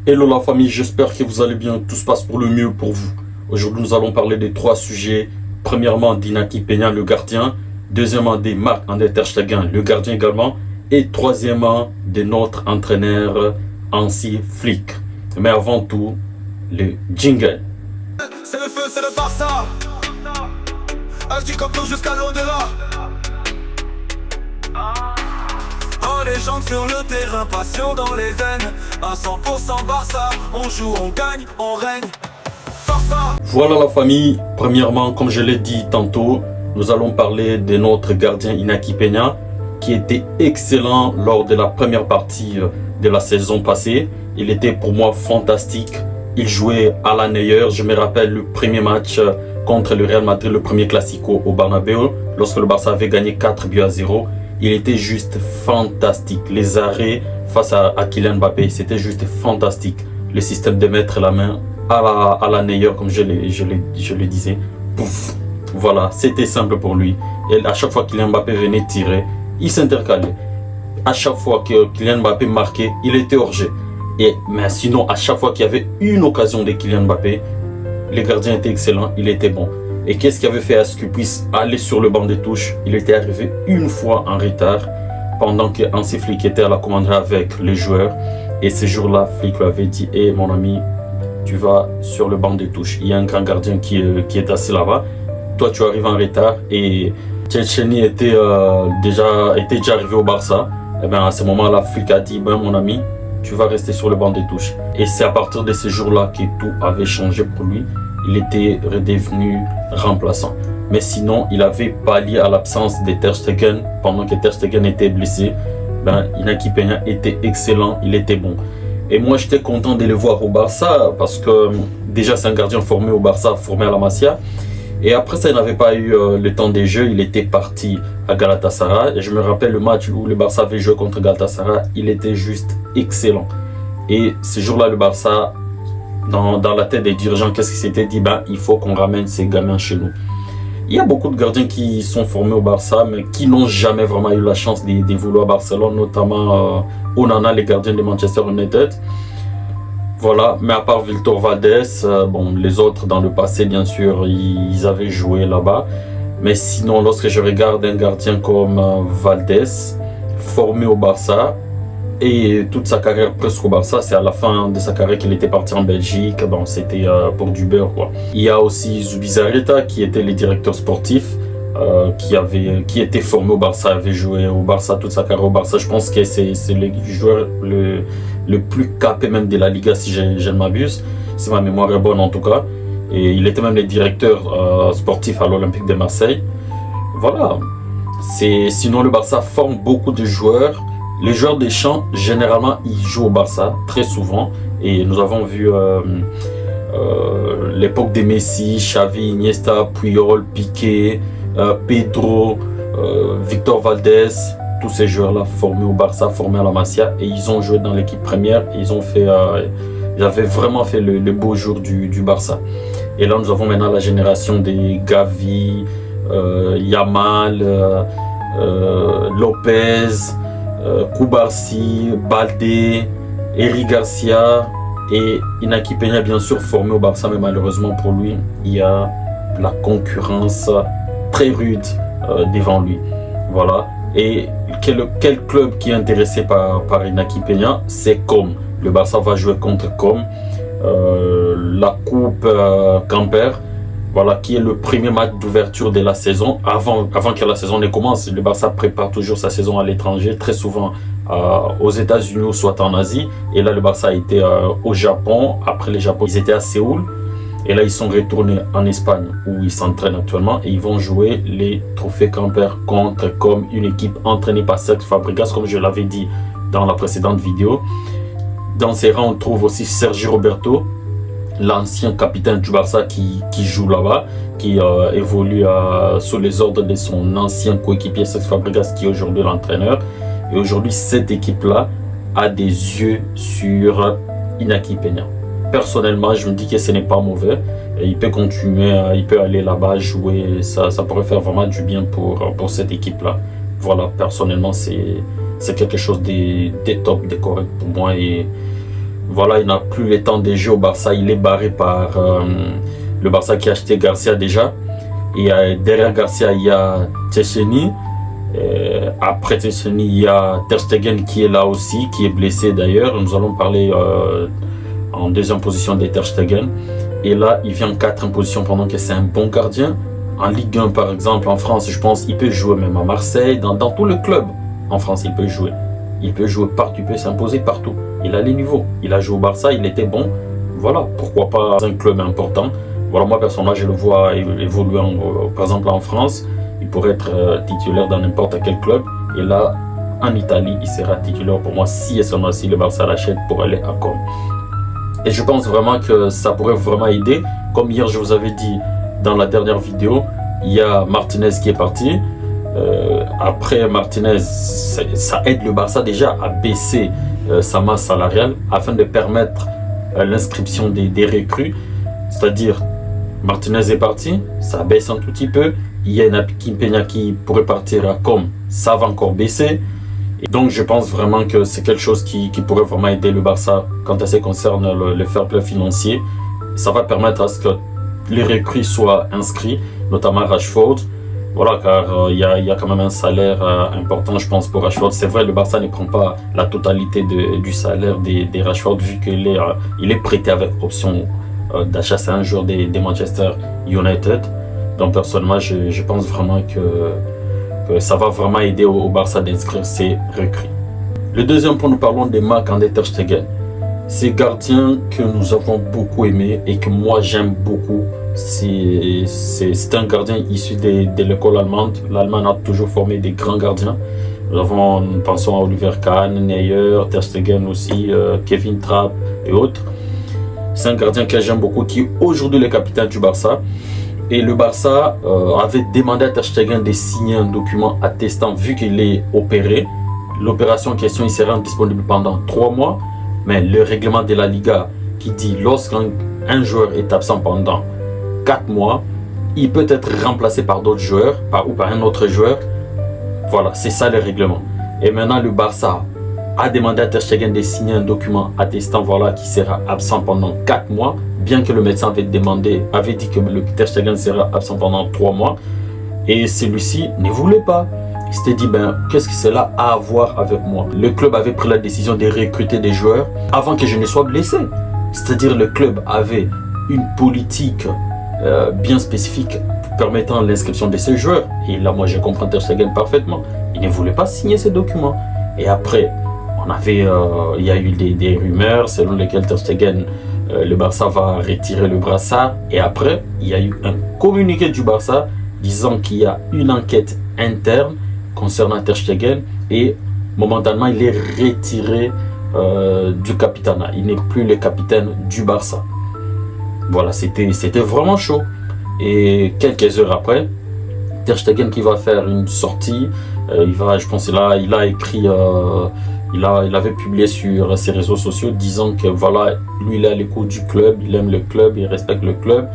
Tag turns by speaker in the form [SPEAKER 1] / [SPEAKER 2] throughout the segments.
[SPEAKER 1] Hello la famille, j'espère que vous allez bien, tout se passe pour le mieux pour vous. Aujourd'hui nous allons parler des trois sujets. Premièrement d'Inaki Peña, le gardien. Deuxièmement de Marc-André Ter Stegen, le gardien également. Et troisièmement de notre entraîneur Hansi Flick. Mais avant tout, le jingle.
[SPEAKER 2] C'est le feu, c'est le Barça. Agis comme nous jusqu'à l'au-delà. En légende sur le terrain, passion dans les veines. À 100% Barça, on joue, on gagne, on règne. Barça.
[SPEAKER 1] Voilà la famille, premièrement, comme je l'ai dit tantôt, nous allons parler de notre gardien Inaki Peña, qui était excellent lors de la première partie de la saison passée. Il était pour moi fantastique. Il jouait à la meilleure. Je me rappelle le premier match contre le Real Madrid, le premier Classico au Bernabéu, lorsque le Barça avait gagné 4-0. Il était juste fantastique. Les arrêts face à Kylian Mbappé, c'était juste fantastique. Le système de mettre la main à la meilleure, comme je le disais. Pouf. Voilà, c'était simple pour lui. Et à chaque fois que Kylian Mbappé venait tirer, il s'intercalait. À chaque fois que Kylian Mbappé marquait, il était hors jeu. Mais sinon, à chaque fois qu'il y avait une occasion de Kylian Mbappé, le gardien était excellent, il était bon. Et qu'est-ce qui avait fait à ce qu'il puisse aller sur le banc de touche? Il était arrivé une fois en retard, pendant que Hansi Flick était à la commanderie avec les joueurs. Et ce jour-là, Flick lui avait dit: hey, mon ami, tu vas sur le banc de touche. Il y a un grand gardien qui est assis là-bas. Toi, tu arrives en retard. Et Tchétchénie était déjà arrivé au Barça. Et bien à ce moment-là, Flick a dit: ben, mon ami, tu vas rester sur le banc de touche. Et c'est à partir de ce jour-là que tout avait changé pour lui. Il était redevenu remplaçant. Mais sinon, il avait pallié à l'absence de Ter Stegen. Pendant que Ter Stegen était blessé, Inaki Peña était excellent, il était bon. Et moi, j'étais content de le voir au Barça parce que déjà, c'est un gardien formé au Barça, formé à la Masia. Et après ça, il n'avait pas eu le temps des jeux, il était parti à Galatasaray. Et je me rappelle le match où le Barça avait joué contre Galatasaray, il était juste excellent. Et ce jour-là, le Barça, dans la tête des dirigeants, qu'est-ce qui s'était dit? Il faut qu'on ramène ces gamins chez nous. Il y a beaucoup de gardiens qui sont formés au Barça, mais qui n'ont jamais vraiment eu la chance d'évoluer à Barcelone, notamment Onana, les gardiens de Manchester United. Voilà, mais à part Víctor Valdés, les autres dans le passé, bien sûr, ils avaient joué là-bas. Mais sinon, lorsque je regarde un gardien comme Valdés, formé au Barça, et toute sa carrière presque au Barça, c'est à la fin de sa carrière qu'il était parti en Belgique, c'était pour du beurre, quoi. Il y a aussi Zubizarreta qui était le directeur sportif, qui était formé au Barça, avait joué au Barça toute sa carrière au Barça. Je pense que c'est le joueur le plus capé même de la Liga, si je ne m'abuse, si ma mémoire est bonne en tout cas. Et il était même le directeur sportif à l'Olympique de Marseille. Voilà. Sinon, le Barça forme beaucoup de joueurs. Les joueurs des champs, généralement, ils jouent au Barça, très souvent. Et nous avons vu l'époque de Messi, Xavi, Iniesta, Puyol, Piqué, Pedro, Víctor Valdés. Tous ces joueurs-là formés au Barça, formés à la Masia. Et ils ont joué dans l'équipe première. Et ils avaient vraiment fait le beau jour du Barça. Et là, nous avons maintenant la génération des Gavi, Yamal, Lopez, Koubarsi, Baldé, Eric Garcia et Inaki Peña, bien sûr formé au Barça, mais malheureusement pour lui, il y a la concurrence très rude devant lui. Voilà. Et quel club qui est intéressé par Inaki Peña? C'est Com. Le Barça va jouer contre Com. La Coupe Camper. Voilà, qui est le premier match d'ouverture de la saison. Avant que la saison ne commence, le Barça prépare toujours sa saison à l'étranger, très souvent aux États-Unis ou soit en Asie. Et là, le Barça a été au Japon. Après le Japon, ils étaient à Séoul. Et là, ils sont retournés en Espagne, où ils s'entraînent actuellement. Et ils vont jouer les trophées Camper contre comme une équipe entraînée par Cesc Fabregas, comme je l'avais dit dans la précédente vidéo. Dans ces rangs, on trouve aussi Sergi Roberto, l'ancien capitaine du Barça qui joue là-bas, qui évolue sous les ordres de son ancien coéquipier Cesc Fabregas, qui est aujourd'hui l'entraîneur. Et aujourd'hui, cette équipe-là a des yeux sur Inaki Peña. Personnellement, je me dis que ce n'est pas mauvais. Et il peut continuer, il peut aller là-bas jouer. Ça pourrait faire vraiment du bien pour cette équipe-là. Voilà, personnellement, c'est quelque chose de top, de correct pour moi. Et Voilà, il n'a plus le temps de jouer au Barça. Il est barré par le Barça qui a acheté Garcia déjà. Et derrière Garcia, il y a Tchessény. Après Tchessény, il y a Ter Stegen qui est là aussi, qui est blessé d'ailleurs. Nous allons parler en deuxième position de Ter Stegen. Et là, il vient en quatrième position pendant que c'est un bon gardien. En Ligue 1, par exemple, en France, je pense qu'il peut jouer même à Marseille. Dans tous les clubs en France, il peut jouer. Il peut jouer partout, il peut s'imposer partout. Il a les niveaux. Il a joué au Barça, il était bon. Voilà, pourquoi pas un club important. Voilà, moi personnellement, je le vois évoluer par exemple en France. Il pourrait être titulaire dans n'importe quel club. Et là, en Italie, il sera titulaire pour moi si et seulement si le Barça l'achète pour aller à Comme. Et je pense vraiment que ça pourrait vraiment aider. Comme hier, je vous avais dit dans la dernière vidéo, il y a Martinez qui est parti. Après Martinez, ça aide le Barça déjà à baisser sa masse salariale afin de permettre l'inscription des recrues. C'est-à-dire, Martinez est parti, ça baisse un tout petit peu. Il y a Inapi Peña qui pourrait partir à Comme, ça va encore baisser. Et donc je pense vraiment que c'est quelque chose qui pourrait vraiment aider le Barça quand ça concerne le fair play financier. Ça va permettre à ce que les recrues soient inscrits, notamment Rashford. Voilà, car il y a quand même un salaire important, je pense, pour Rashford. C'est vrai, le Barça ne prend pas la totalité du salaire des Rashford, vu qu'il est prêté avec option d'achat. C'est un joueur des Manchester United. Donc personnellement, je pense vraiment que ça va vraiment aider au Barça d'inscrire ses recrues. Le deuxième point, nous parlons de Marc-André Ter Stegen. C'est gardien que nous avons beaucoup aimé et que moi j'aime beaucoup. C'est un gardien issu de l'école allemande. L'Allemagne a toujours formé des grands gardiens. Nous pensons à Oliver Kahn, Neuer, Ter Stegen aussi, Kevin Trapp et autres. C'est un gardien que j'aime beaucoup, qui est aujourd'hui le capitaine du Barça. Et le Barça avait demandé à Ter Stegen de signer un document attestant, vu qu'il est opéré. L'opération en question, il sera disponible pendant 3 mois. Mais le règlement de la Liga qui dit lorsqu'un joueur est absent pendant 4 mois, il peut être remplacé par d'autres joueurs ou par un autre joueur. Voilà, c'est ça le règlement. Et maintenant, le Barça a demandé à Ter Stegen de signer un document attestant qu'il sera absent pendant 4 mois, bien que le médecin avait dit que le Ter Stegen sera absent pendant 3 mois. Et celui-ci ne voulait pas. Il s'était dit, qu'est-ce que cela a à voir avec moi? Le club avait pris la décision de recruter des joueurs avant que je ne sois blessé. C'est-à-dire le club avait une politique bien spécifique permettant l'inscription de ces joueurs. Et là, moi, je comprends Ter Stegen parfaitement. Il ne voulait pas signer ces documents. Et après, il y a eu des rumeurs selon lesquelles Ter Stegen, le Barça va retirer le brassard. Et après, il y a eu un communiqué du Barça disant qu'il y a une enquête interne concernant Ter Stegen et momentanément il est retiré du capitanat. Il n'est plus le capitaine du Barça. Voilà, c'était vraiment chaud. Et quelques heures après, Ter Stegen qui va faire une sortie, je pense il a écrit, il avait publié sur ses réseaux sociaux disant que voilà, lui il est à l'écoute du club, il aime le club, il respecte le club.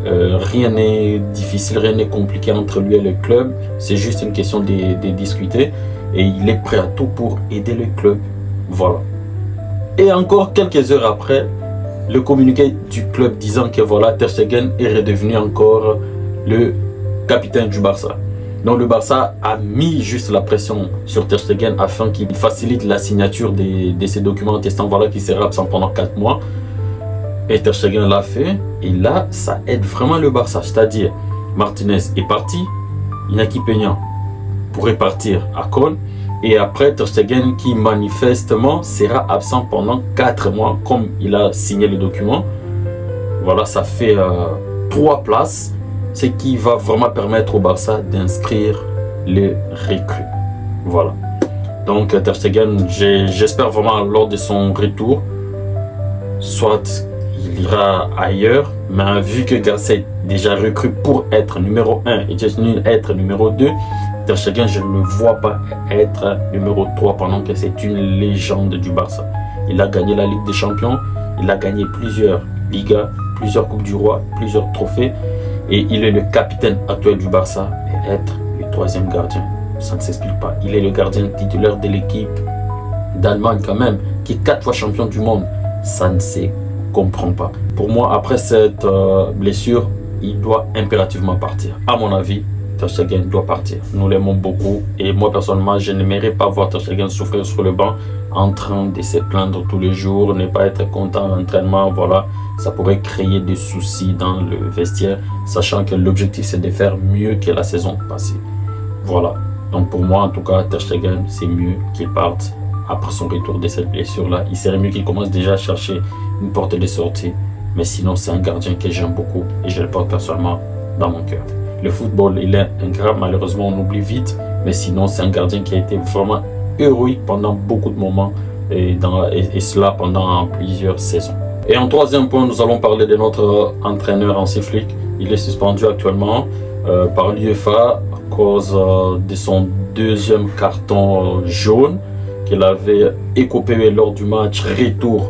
[SPEAKER 1] Rien n'est difficile, rien n'est compliqué entre lui et le club. C'est juste une question de discuter. Et il est prêt à tout pour aider le club. Voilà. Et encore quelques heures après, le communiqué du club disant que voilà, Ter Stegen est redevenu encore le capitaine du Barça. Donc le Barça a mis juste la pression sur Ter Stegen afin qu'il facilite la signature de ces documents attestant qu'il sera absent pendant 4 mois. Et Ter Stegen l'a fait, et là, ça aide vraiment le Barça. C'est-à-dire, Martinez est parti, Inapi Peña pourrait partir à Comme, et après Ter Stegen qui manifestement sera absent pendant 4 mois, comme il a signé le document. Voilà, ça fait 3 places, ce qui va vraiment permettre au Barça d'inscrire les recrues. Voilà. Donc Ter Stegen, j'espère vraiment lors de son retour, soit il ira ailleurs, mais vu que Garcia est déjà recru pour être numéro 1 et Tchessény être numéro 2, Ter Stegen, je ne le vois pas être numéro 3 pendant que c'est une légende du Barça. Il a gagné la Ligue des Champions, il a gagné plusieurs Ligas, plusieurs Coupes du Roi, plusieurs trophées, et il est le capitaine actuel du Barça. Et être le 3e gardien, ça ne s'explique pas. Il est le gardien titulaire de l'équipe d'Allemagne quand même, qui est 4 fois champion du monde. Ça ne se comprend pas. Pour moi, après cette blessure, il doit impérativement partir. À mon avis, Ter Stegen doit partir. Nous l'aimons beaucoup et moi personnellement, je n'aimerais pas voir Ter Stegen souffrir sur le banc en train de se plaindre tous les jours, ne pas être content à l'entraînement. Voilà, ça pourrait créer des soucis dans le vestiaire, sachant que l'objectif c'est de faire mieux que la saison passée. Voilà. Donc pour moi, en tout cas, Ter Stegen, c'est mieux qu'il parte après son retour de cette blessure-là. Il serait mieux qu'il commence déjà à chercher une porte de sortie. Mais sinon, c'est un gardien que j'aime beaucoup et je le porte personnellement dans mon cœur. Le football, il est ingrat, malheureusement, on oublie vite. Mais sinon, c'est un gardien qui a été vraiment héroïque pendant beaucoup de moments et cela pendant plusieurs saisons. Et en troisième point, nous allons parler de notre entraîneur Hansi Flick. Il est suspendu actuellement par l'UEFA à cause de son deuxième carton jaune qu'il avait écopé lors du match retour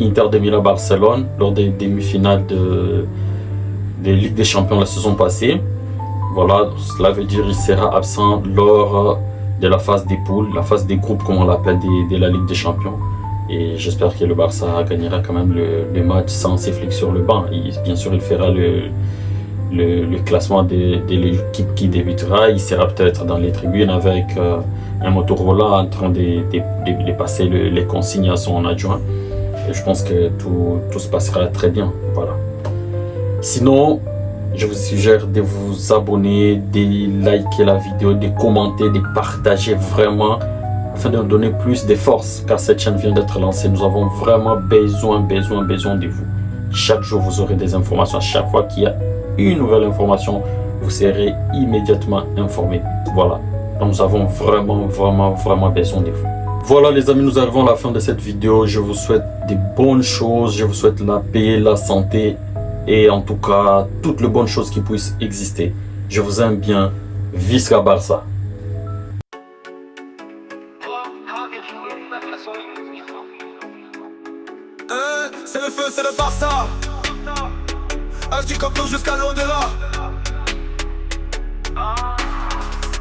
[SPEAKER 1] Inter de Milan-Barcelone lors des demi-finales de Ligue des Champions la saison passée. Voilà, cela veut dire qu'il sera absent lors de la phase des poules, la phase des groupes comme on l'appelle de la Ligue des Champions. Et j'espère que le Barça gagnera quand même le match sans Hansi Flick sur le banc. Et bien sûr, il fera le classement de l'équipe qui débutera. Il sera peut-être dans les tribunes avec un Motorola en train de passer les consignes à son adjoint. Et je pense que tout se passera très bien. Voilà. Sinon, je vous suggère de vous abonner, de liker la vidéo, de commenter, de partager vraiment afin de nous donner plus de force car cette chaîne vient d'être lancée. Nous avons vraiment besoin de vous. Chaque jour, vous aurez des informations. À chaque fois qu'il y a une nouvelle information, vous serez immédiatement informé. Voilà. Donc, nous avons vraiment besoin de vous. Voilà les amis, nous arrivons à la fin de cette vidéo. Je vous souhaite des bonnes choses. Je vous souhaite la paix, la santé et en tout cas, toutes les bonnes choses qui puissent exister. Je vous aime bien. Visca Barça.
[SPEAKER 2] C'est le feu, c'est le Barça. Agis comme nous jusqu'à l'au-delà.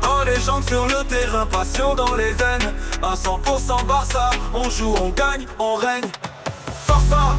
[SPEAKER 2] Oh les gens sur le terrain, passion dans les veines. À 100% Barça, on joue, on gagne, on règne. Força.